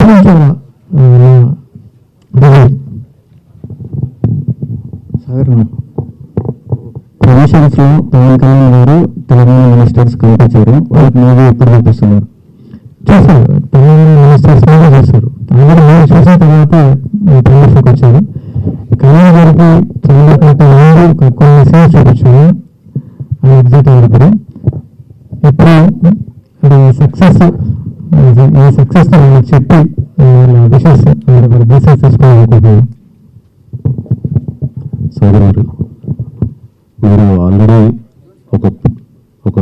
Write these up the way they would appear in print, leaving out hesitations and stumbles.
నుంచి ప్రమోషన్స్లో పవన్ కళ్యాణ్ గారు తెలంగాణ మినిస్టర్స్ కనిపించారు. వాళ్ళకి మూవీ ఎప్పుడు చూపిస్తున్నారు? చూసారు, తెలంగాణ మినిస్టర్స్ మీద చూస్తారు. అందరూ మూవీ చూసిన తర్వాత ప్రమోషన్కి వచ్చారు. కళ్యాణ్ గారికి చంద్రబాబు కొన్ని సీన్స్ చూపించారు. అది ఎగ్జిట్ అయ్యారు. ఇప్పుడు ఈ సక్సెస్ చెప్పి విషెస్ బిజినెస్ తీసుకోవాలనుకుంటున్నాను. సాగర్ గారు, మీరు ఆల్రెడీ ఒక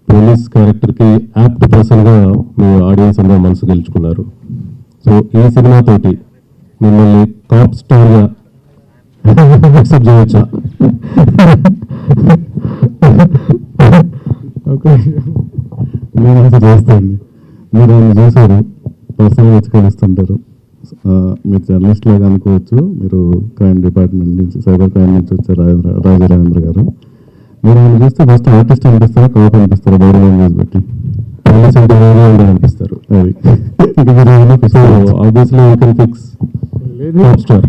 పోలీస్ క్యారెక్టర్కి యాప్ట్ పర్సన్గా మీ ఆడియన్స్ అందరూ మనసు గెలుచుకున్నారు. సో ఈ సినిమాతోటి మిమ్మల్ని టాప్ స్టార్గా యాక్సెప్ట్ చేయొచ్చా? నేను అసలు చేస్తాను. మీరు ఆయన చూసారు, పర్సనల్గా వచ్చి కలుస్తుంటారు. మీరు జర్నలిస్ట్ లాగా అనుకోవచ్చు. మీరు క్రైమ్ డిపార్ట్మెంట్ నుంచి, సైబర్ క్రైమ్ నుంచి వచ్చారు రాజా రవీంద్ర గారు. మీరు ఆయన చూస్తే ఫస్ట్ ఆర్టిస్ట్ అనిపిస్తారా, కాప్ అనిపిస్తారా? బాడీ లాంగ్వేజ్ బట్టి పోలీస్ అంటే అనిపిస్తారు. అది obviously you can fix top star.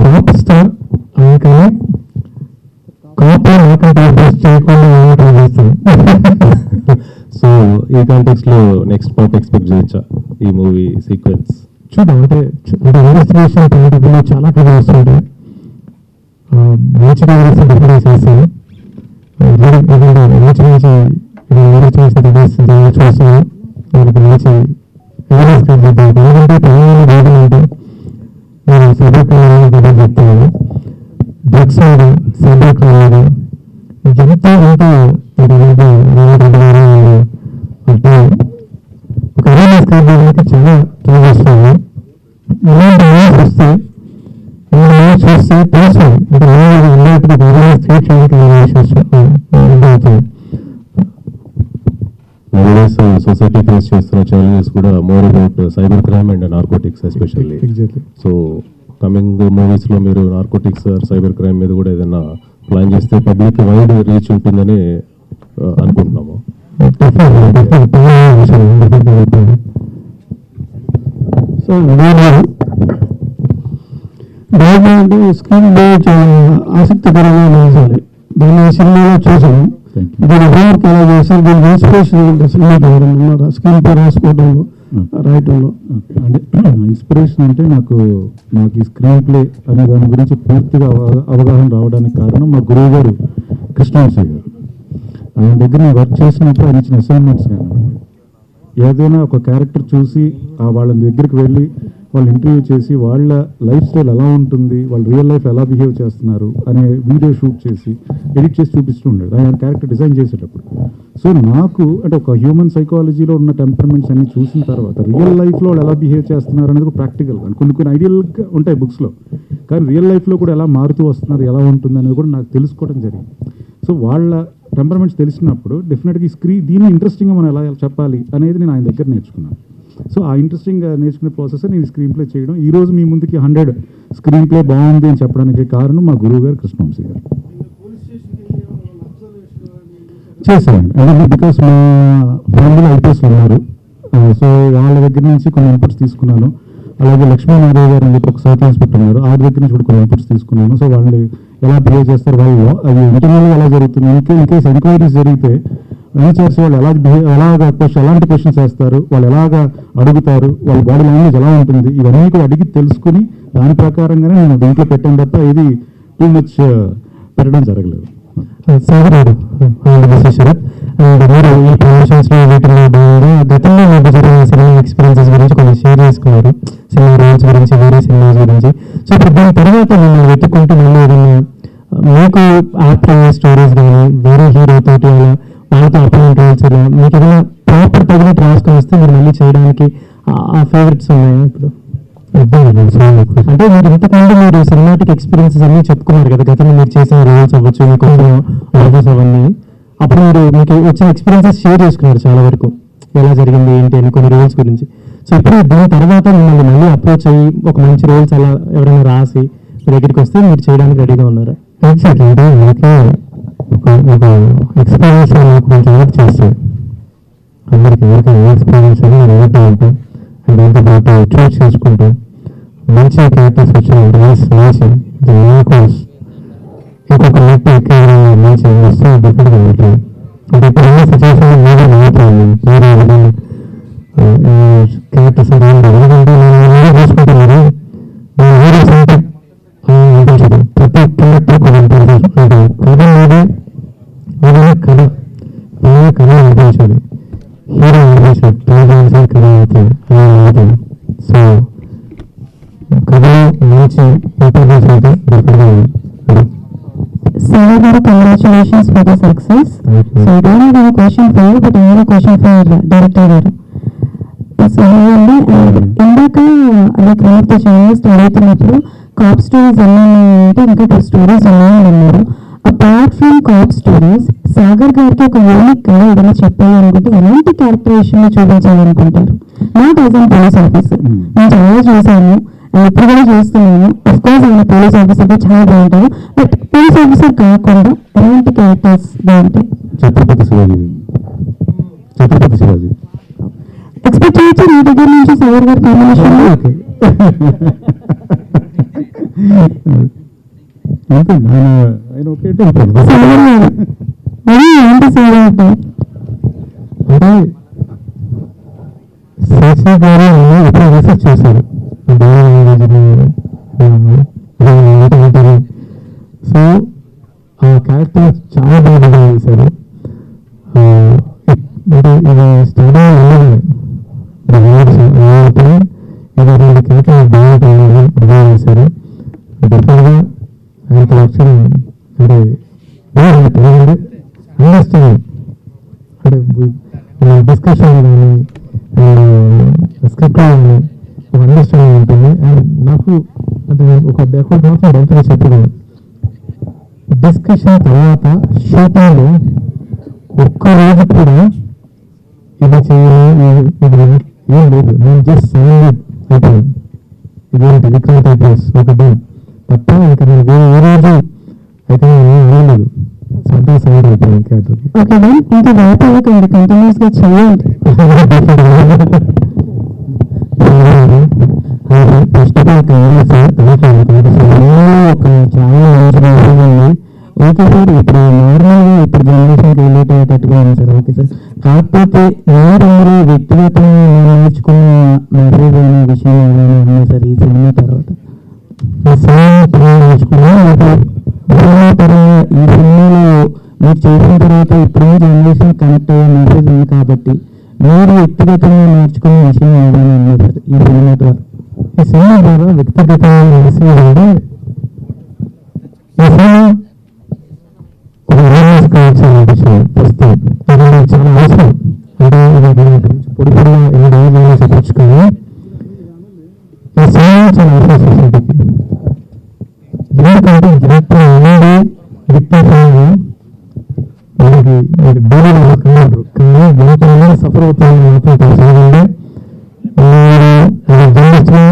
Cop star అందుకని సో ఈ కాంటెక్స్ట్ లో నెక్స్ట్ పార్ట్ ఎక్స్పెక్ట్ చేయొచ్చా ఈ మూవీ సీక్వెన్స్? చూద్దాం. అంటే ఇన్వెస్టిగేషన్ పాయింట్ చాలా కథ వస్తుంటాయి. మంచిగా చేస్తాను. మంచి చూస్తాను. వాళ్ళకి మంచి అవేర్నెస్ కలిగిద్దాం. ఎందుకంటే తెలంగాణ గవర్నమెంట్ నేను సైబర్ క్రైమ్ మీద చెప్తాను. డ్రగ్స్ మీద, సైబర్ క్రైమ్ మీద ఎంతో ఒక అవేర్నెస్ కలిగడానికి చాలా ట్రై చేస్తాను. ఇలాంటి న్యూస్ వస్తే చూస్తే తెలుస్తుంది. అంటే ఇలాంటి అవేర్నెస్ క్రియేట్ చేయడానికి సొసైటీ ఫేస్ చేస్తున్న ఛాలెంజెస్ కూడా more about cyber crime and narcotics especially. So coming movies లో మీరు నార్కోటిక్స్ సైబర్ క్రైమ్ మీద కూడా ఏదైనా ప్లాన్ చేస్తే పబ్లిక్ వైడ్ రీచ్ ఉంటుందని అనుకుంటున్నాము. సో అంటే స్క్రీన్ ప్లే చాలా ఆసక్తికరంగా నిలిచాలి. దాన్ని సినిమాలో చూసాను. దీని హోంవర్క్ ఎలా చేశారు, దీనికి ఇన్స్పిరేషన్ సినిమాకి ఎవరైనా ఉన్నారా? స్క్రీన్ ప్లే రాసుకోవడంలో, రాయటంలో. అంటే ఇన్స్పిరేషన్ అంటే నాకు ఈ స్క్రీన్ ప్లే అనే దాని గురించి పూర్తిగా అవగాహన రావడానికి కారణం మా గురువు గారు కృష్ణవంశీ గారు. ఆయన దగ్గర నేను వర్క్ చేసినప్పుడు ఆయన ఇచ్చిన అసైన్మెంట్స్ కానీ ఏదైనా ఒక క్యారెక్టర్ చూసి వాళ్ళ దగ్గరికి వెళ్ళి వాళ్ళు ఇంటర్వ్యూ చేసి వాళ్ళ లైఫ్ స్టైల్ ఎలా ఉంటుంది, వాళ్ళు రియల్ లైఫ్ ఎలా బిహేవ్ చేస్తున్నారు అనే వీడియో షూట్ చేసి ఎడిట్ చేసి చూపిస్తూ ఉండేది ఆయన క్యారెక్టర్ డిజైన్ చేసేటప్పుడు. సో నాకు అంటే ఒక హ్యూమన్ సైకాలజీలో ఉన్న టెంపర్మెంట్స్ అన్ని చూసిన తర్వాత రియల్ లైఫ్లో వాళ్ళు ఎలా బిహేవ్ చేస్తున్నారు అనేది ప్రాక్టికల్గా కొన్ని ఐడియల్గా ఉంటాయి బుక్స్లో, కానీ రియల్ లైఫ్లో కూడా ఎలా మారుతూ వస్తున్నారు, ఎలా ఉంటుంది అనేది కూడా నాకు తెలుసుకోవడం జరిగింది. సో వాళ్ళ టెంపర్మెంట్స్ తెలిసినప్పుడు డెఫినెట్గా దీన్ని ఇంట్రెస్టింగ్గా మనం ఎలా చెప్పాలి అనేది నేను ఆయన దగ్గర నేర్చుకున్నాను. సో ఆ ఇంట్రెస్టింగ్గా నేర్చుకునే ప్రాసెస్ నేను స్క్రీన్ ప్లే చేయడం. ఈరోజు మీ ముందుకి 100 స్క్రీన్ ప్లే బాగుంది అని చెప్పడానికి కారణం మా గురువు గారు కృష్ణవంశీ గారు. చేశానండి. అంటే బికాస్ మా ఫ్యామిలీలో ఐపీఎస్ ఉన్నారు. సో వాళ్ళ దగ్గర నుంచి కొన్ని ఇన్పుట్స్ తీసుకున్నాను. అలాగే లక్ష్మీనారాయణ గారు అని చెప్పి ఒక సర్కిల్ ఇన్స్పెక్టర్ ఉన్నారు, ఆ దగ్గర నుంచి కూడా కొన్ని ఇన్పుట్స్ తీసుకున్నాను. సో వాళ్ళు ఎలా బిహేవ్ చేస్తారు, వాళ్ళు అది ఇంటర్నల్గా ఎలా జరుగుతుంది, ఇన్కేస్ ఎంక్వైరీస్ జరిగితే వెంచర్స్ వాళ్ళు ఎలాంటి క్వశ్చన్స్ వేస్తారు, వాళ్ళు ఎలాగా అడుగుతారు, వాళ్ళ బాడీ లాంగ్వేజ్ ఎలా ఉంటుంది, ఇవన్నీ కూడా అడిగి తెలుసుకుని దాని ప్రకారంగానే నేను దీంట్లో పెట్టాను తప్ప ఇది టూ మచ్ పెట్టడం జరగలేదు. మీరు ఈ ప్రమోషన్స్లో వీటిలో భాగంగా గతంలో మీకు జరిగిన సినిమా ఎక్స్పీరియన్సెస్ గురించి కొంచెం షేర్ చేసుకున్నారు, సినిమా రోల్స్ గురించి, వేరే సినిమాస్ గురించి. సో ఇప్పుడు దాని తర్వాత మిమ్మల్ని వెతుక్కుంటూ మళ్ళీ ఏదైనా మీకు యాప్ట్ అయ్యే స్టోరీస్ కానీ వేరే హీరో తోటి అలా వాళ్ళతో అపోనెంట్ రోల్స్ ఇలా మీకు ఏదైనా ప్రాపర్ తగినట్టు రాసుకొని వస్తే మీరు మళ్ళీ చేయడానికి ఆ ఫేవరెట్స్ ఉన్నాయా ఇప్పుడు? అంటే మీరు ఇంతకుముందు మీరు సినిమాటిక్ ఎక్స్పీరియన్సెస్ అన్నీ చెప్పుకున్నారు కదా, గతంలో మీరు చేసిన రోల్స్ అవ్వచ్చు, మీకు ఆఫర్స్ అవన్నీ. అప్పుడు మీకు వచ్చిన ఎక్స్పీరియన్సెస్ షేర్ చేసుకున్నారు చాలా వరకు, ఎలా జరిగింది ఏంటి అని కొన్ని రోల్స్ గురించి. సో ఇప్పుడు దీని తర్వాత మిమ్మల్ని మళ్ళీ అప్రోచ్ అయ్యి ఒక మంచి రోల్స్ అలా ఎవరైనా రాసి మీ దగ్గరికి వస్తే మీరు చేయడానికి రెడీగా ఉన్నారా? ఎగ్జాక్ట్లీ. అంటే మనకి ఒక ఎక్స్పీరియన్స్ నాకు కొంచెం వర్క్ చేస్తాయి. అందరికి ఎవరికి ఏ ఎక్స్పీరియన్స్ అని నేను ఏదైతే ఉంటాం దాంతోపాటు చూస్ చేసుకుంటూ మంచి క్యారెక్టర్స్ వచ్చిన మంచి నాకు ఇంకొక నెట్ ఎక్కే మంచి వస్తే డిఫరెంట్గా ఉంటుంది. అంటే ఇప్పుడు ఉన్న సిచ్యువేషన్ మీద మారుతుంది వేరే విధంగా క్యారెక్టర్స్ ఎందుకంటే నేను చూసుకుంటున్నాను హీరోస్ అంటే అనిపించదు. ప్రతి క్యారెక్టర్ కొన్ని అంటే కథ మీద ఏదైనా కథ బాగా కథ అనిపించాలి, హీరో అనిపించాలి, ప్రోగ్రామ్స్ కథ అవుతుంది అవుతుంది. సో కథలో మంచి ఇంపార్టెన్స్ అయితే డెఫినెట్గా ఉంది. Sarah garu, congratulations for the success. So I don't have any question for you, but I have a question for director garu. So ఇందాక like one of the channels అడుగుతున్నప్పుడు కాప్ స్టోరీస్ అన్నీ అంటే ఇంకా 2 stories ఉన్నాయని అన్నారు. Apart from cop stories Sagar గారికి ఒక unique గా ఏదైనా చెప్పాలి అనుకుంటే ఎలాంటి క్యారెక్టరేషన్ చూపించాలనుకుంటారు? Not as an police officer, నేను చాలా చూసాను, ఇప్పుడు కూడా చూస్తున్నాను. అఫ్ కోర్స్ ఆయన పోలీస్ ఆఫీసర్ చాలా బాగుంటారు, బట్ పోలీస్ ఆఫీసర్ కాకుండా ఎలాంటి క్యారెక్టర్స్ బాగుంటాయి? ఛత్రపతి శివాజీ ఎక్స్పెక్ట్ చేయొచ్చు మీ దగ్గర నుంచి సాగర్ గారి కాంబినేషన్. అంతే ఆయన ఒకే ఉంటాడు. సాగర్ గారు మరి ఏంటి సాగర్ అంటే శశి గారు ఎప్పుడు రీసెర్చ్ చేశారు సో ఆ క్యారెక్టర్ చాలా బాగా డిజైన్ చేశారు. అంటే ఇది స్టడీ ఇది 2 క్యారెక్టర్ బాగా డిజైన్ చేశారు. డెఫినెట్గా ఆయన యాక్చువల్ అంటే అండర్స్టాండింగ్ అంటే డిస్కషన్ కానీ స్క్రిప్ట్ కానీ ఒక అండర్స్టాండింగ్ ఉంటుంది. అండ్ నాకు అంటే ఒక ఎఫర్ట్ మాత్రం డెఫినెట్గా చెప్పగలను. డిస్కషన్ తర్వాత షూటింగ్లో ఒక్కరోజు కూడా ఇది చేయాలి ఇది ఏం లేదు, నేను జస్ట్ సైలెంట్ అయిపోయాను. ఇదేంటి విక్రాంత్ ఐపీఎస్ ఒకటి తప్ప ఇంకా నేను ఏ రోజు అయితే నేను అనలేదు. సంతా సైడ్ అయిపోయాను క్యారెక్టర్కి. ఓకే మ్యామ్, ఇంకా వ్యాపారకండి కంటిన్యూస్ గా చేయండి. ఫస్ట్ ఆఫ్ ఆల్ సార్ ఒక చాలా మంచిగా ఉంది. ఓకే సార్, ఇప్పుడు నార్మల్గా ఇప్పుడు జనరేషన్కి రిలేట్ అయ్యేటట్టుగా ఉంది సార్. ఓకే సార్, కాకపోతే మీరు వ్యక్తిగతంగా నేర్చుకున్న మెసేజ్ అనే విషయం ఏమైనా ఉంది సార్ ఈ సినిమా తర్వాత? నేర్చుకున్నా పరంగా ఈ సినిమాలో మీరు చేసిన తర్వాత ఇప్పుడున్న జనరేషన్ కనెక్ట్ అయ్యే మెసేజ్ ఉంది కాబట్టి మీరు వ్యక్తిగతంగా నేర్చుకునే విషయం ఏమైనా ఉంది సార్ ఈ సినిమా ద్వారా? ఈ సినిమా ద్వారా వ్యక్తిగతంగా మెసేజ్ అంటే ఈ సినిమా ఒక అవేర్నెస్ క్రియేట్ చేయాలనిపించింది. ఫస్ట్ చాలా అవసరం. అంటే పొడి పొడిగా ఎన్ని రోజులు చెప్పచ్చు, కానీ ఈ సినిమా చాలా అవసరం సొసైటీకి. ఎందుకంటే ఎప్పుడు ఉండి విక్టిమ్స్ మనకి డైలీ కన్నారు, కానీ ఎంతమంది సఫర్ అవుతాయని మాత్రం తెలుసుకుంటే మీరు జర్నలిస్ట్గా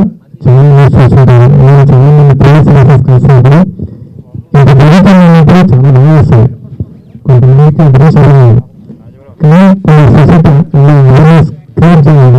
చాలా మంది చూసుకుంటారు. నేను చాలా మంది పోలీస్ ఆఫీసర్స్ కలిసినప్పుడు ఇంత జరుగుతున్నప్పుడు చాలా బాగా వస్తాయి. కొంతమందికి గురించి అడిగారు, కానీ సొసైటీ అవేర్నెస్ క్రియేట్ చేయాలి.